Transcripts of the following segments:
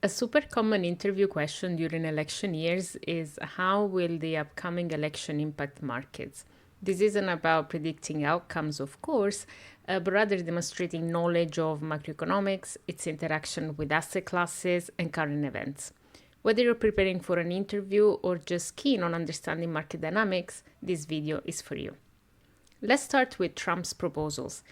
A super common interview question during election years is how will the upcoming election impact markets? This isn't about predicting outcomes, of course, but rather demonstrating knowledge of macroeconomics, its interaction with asset classes, and current events. Whether you're preparing for an interview or just keen on understanding market dynamics, this video is for you. Let's start with Trump's proposals.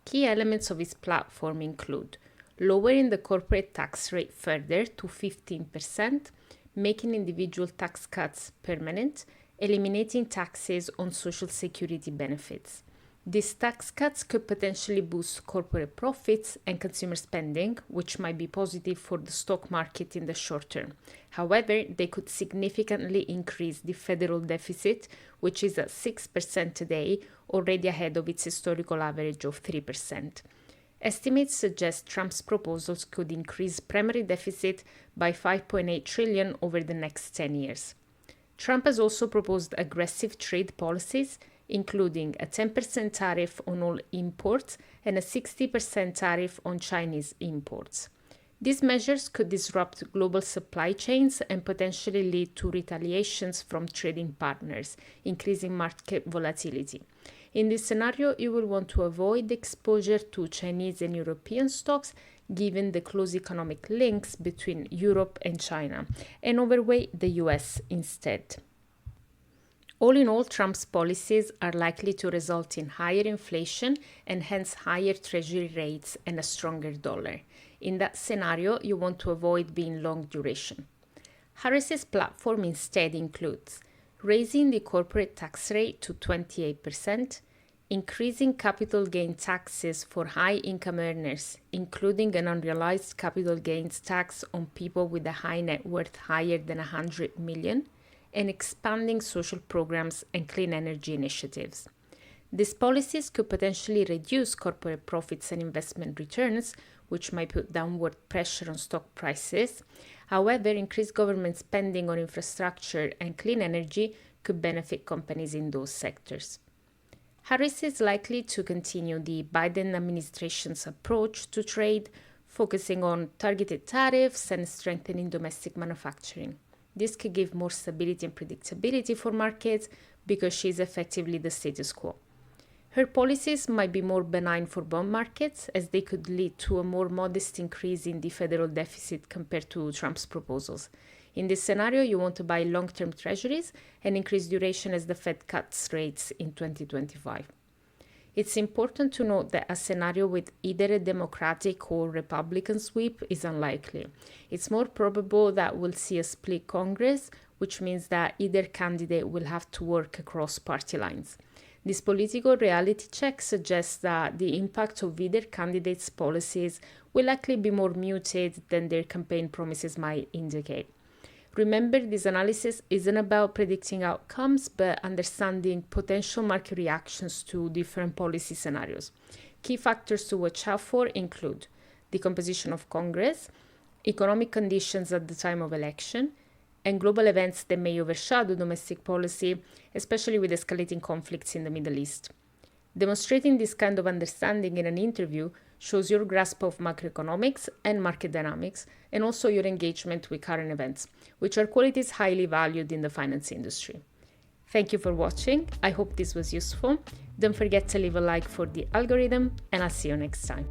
Key elements of his platform include lowering the corporate tax rate further to 15%, making individual tax cuts permanent, eliminating taxes on social security benefits. These tax cuts could potentially boost corporate profits and consumer spending, which might be positive for the stock market in the short term. However, they could significantly increase the federal deficit, which is at 6% today, already ahead of its historical average of 3%. Estimates suggest Trump's proposals could increase primary deficit by $5.8 trillion over the next 10 years. Trump has also proposed aggressive trade policies, including a 10% tariff on all imports and a 60% tariff on Chinese imports. These measures could disrupt global supply chains and potentially lead to retaliations from trading partners, increasing market volatility. In this scenario, you will want to avoid exposure to Chinese and European stocks given the close economic links between Europe and China, and overweight the US instead. All in all, Trump's policies are likely to result in higher inflation and hence higher treasury rates and a stronger dollar. In that scenario, you want to avoid being long duration. Harris's platform instead includes raising the corporate tax rate to 28%, increasing capital gain taxes for high-income earners, including an unrealized capital gains tax on people with a high net worth higher than $100 million, and expanding social programs and clean energy initiatives. These policies could potentially reduce corporate profits and investment returns, which might put downward pressure on stock prices. However, increased government spending on infrastructure and clean energy could benefit companies in those sectors. Harris is likely to continue the Biden administration's approach to trade, focusing on targeted tariffs and strengthening domestic manufacturing. This could give more stability and predictability for markets because she is effectively the status quo. Her policies might be more benign for bond markets, as they could lead to a more modest increase in the federal deficit compared to Trump's proposals. In this scenario, you want to buy long-term treasuries and increase duration as the Fed cuts rates in 2025. It's important to note that a scenario with either a Democratic or Republican sweep is unlikely. It's more probable that we'll see a split Congress, which means that either candidate will have to work across party lines. This political reality check suggests that the impact of either candidate's policies will likely be more muted than their campaign promises might indicate. Remember, this analysis isn't about predicting outcomes, but understanding potential market reactions to different policy scenarios. Key factors to watch out for include the composition of Congress, economic conditions at the time of election, and global events that may overshadow domestic policy, especially with escalating conflicts in the Middle East. Demonstrating this kind of understanding in an interview shows your grasp of macroeconomics and market dynamics, and also your engagement with current events, which are qualities highly valued in the finance industry. Thank you for watching. I hope this was useful. Don't forget to leave a like for the algorithm, and I'll see you next time.